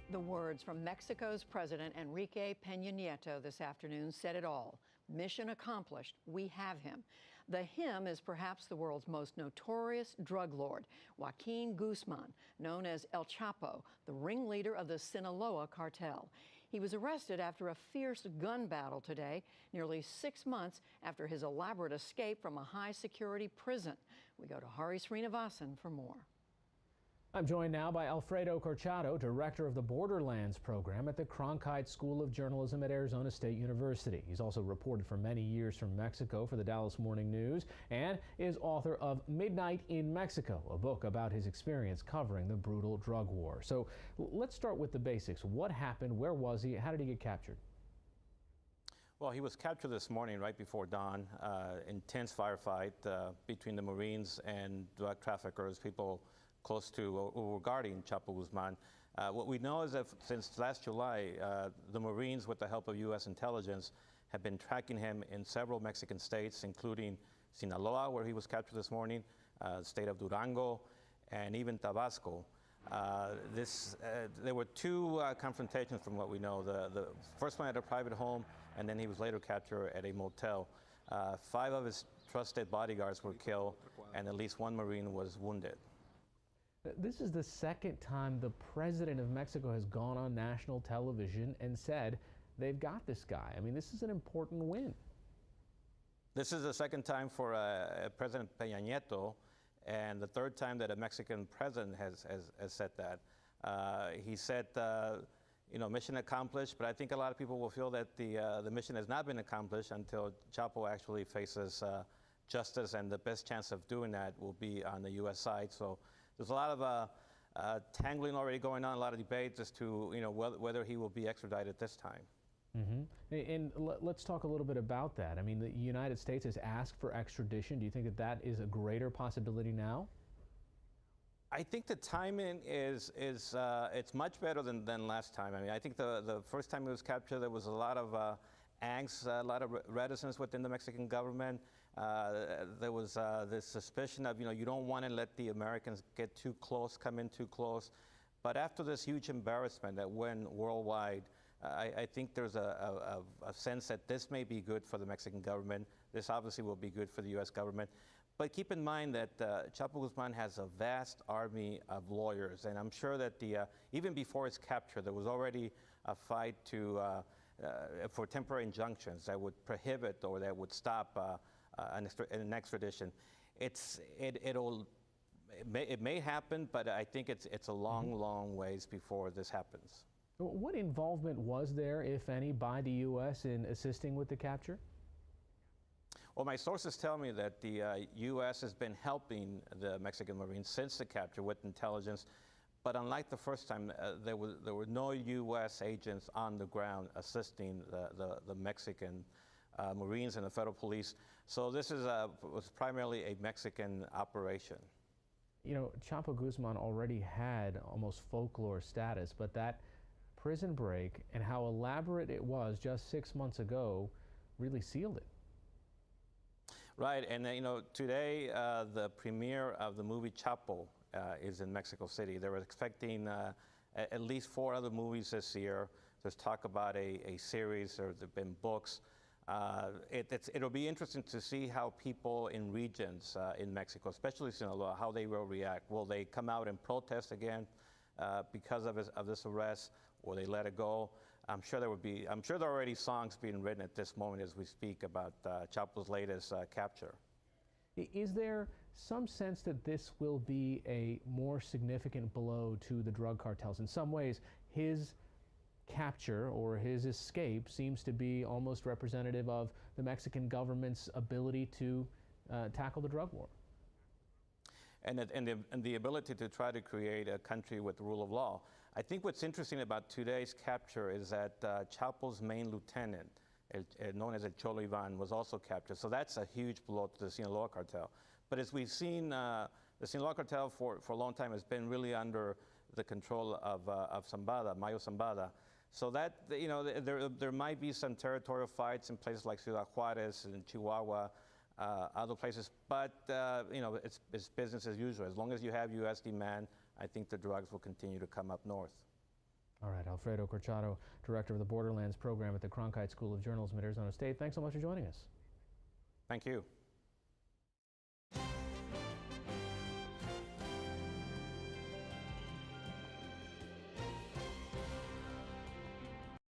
The words from Mexico's President Enrique Peña Nieto this afternoon said it all. Mission accomplished. We have him. The him is perhaps the world's most notorious drug lord, Joaquin Guzman, known as El Chapo, the ringleader of the Sinaloa cartel. He was arrested after a fierce gun battle today, nearly 6 months after his elaborate escape from a high-security prison. We go to Sreenivasan for more. I'm joined now by Alfredo Corchado, director of the Borderlands program at the Cronkite School of Journalism at Arizona State University. He's also reported for many years from Mexico for the Dallas Morning News and is author of Midnight in Mexico, a book about his experience covering the brutal drug war. So let's start with the basics. What happened? Where was he? How did he get captured? Well, he was captured this morning right before dawn. Intense firefight between the Marines and drug traffickers, people close to or regarding Chapo Guzman. What we know is that since last July, the Marines, with the help of U.S. intelligence, have been tracking him in several Mexican states, including Sinaloa, where he was captured this morning, the state of Durango, and even Tabasco. There were two confrontations from what we know. The first one at a private home, and then he was later captured at a motel. 5 of his trusted bodyguards were killed, and at least 1 Marine was wounded. This is the second time the president of Mexico has gone on national television and said they've got this guy. I mean, this is an important win. This is the second time for President Peña Nieto, and the third time that a Mexican president has said that. He said, mission accomplished, but I think a lot of people will feel that the mission has not been accomplished until Chapo actually faces justice, and the best chance of doing that will be on the U.S. side. So there's a lot of tangling already going on, a lot of debate as to whether he will be extradited this time. Mm-hmm. And let's talk a little bit about that. I mean, the United States has asked for extradition. Do you think that that is a greater possibility now? I think the timing is it's much better than last time. I mean, I think the first time he was captured, there was a lot of angst, a lot of reticence within the Mexican government. There was this suspicion of, you don't want to let the Americans get too close, come in too close. But after this huge embarrassment that went worldwide, I think there's a sense that this may be good for the Mexican government. This obviously will be good for the U.S. government. But keep in mind that Chapo Guzman has a vast army of lawyers, and I'm sure that even before his capture, there was already a fight for temporary injunctions that would prohibit or that would stop an extradition. It may happen, but I think it's a long ways before this happens. What involvement was there, if any, by the U.S. in assisting with the capture? Well, my sources tell me that the U.S. has been helping the Mexican Marines since the capture with intelligence. But unlike the first time, there were no U.S. agents on the ground assisting the Mexican Marines and the federal police. So this was primarily a Mexican operation. Chapo Guzman already had almost folklore status, but that prison break and how elaborate it was just 6 months ago really sealed it. Right, and today the premiere of the movie Chapo is in Mexico City. They were expecting at least 4 other movies this year. There's talk about a series, there have been books. It'll be interesting to see how people in regions in Mexico, especially Sinaloa, how they will react. Will they come out and protest again because of this arrest, or they let it go? I'm sure there are already songs being written at this moment as we speak about Chapo's latest capture. Is there some sense that this will be a more significant blow to the drug cartels? In some ways, his capture or his escape seems to be almost representative of the Mexican government's ability to tackle the drug war. And the ability to try to create a country with the rule of law. I think what's interesting about today's capture is that Chapo's main lieutenant, known as El Cholo Ivan, was also captured. So that's a huge blow to the Sinaloa cartel. But as we've seen, the Sinaloa cartel for a long time has been really under the control of Zambada, Mayo Zambada. So that, there might be some territorial fights in places like Ciudad Juarez and Chihuahua, other places, but it's business as usual. As long as you have U.S. demand, I think the drugs will continue to come up north. All right, Alfredo Corchado, director of the Borderlands program at the Cronkite School of Journalism at Arizona State. Thanks so much for joining us. Thank you.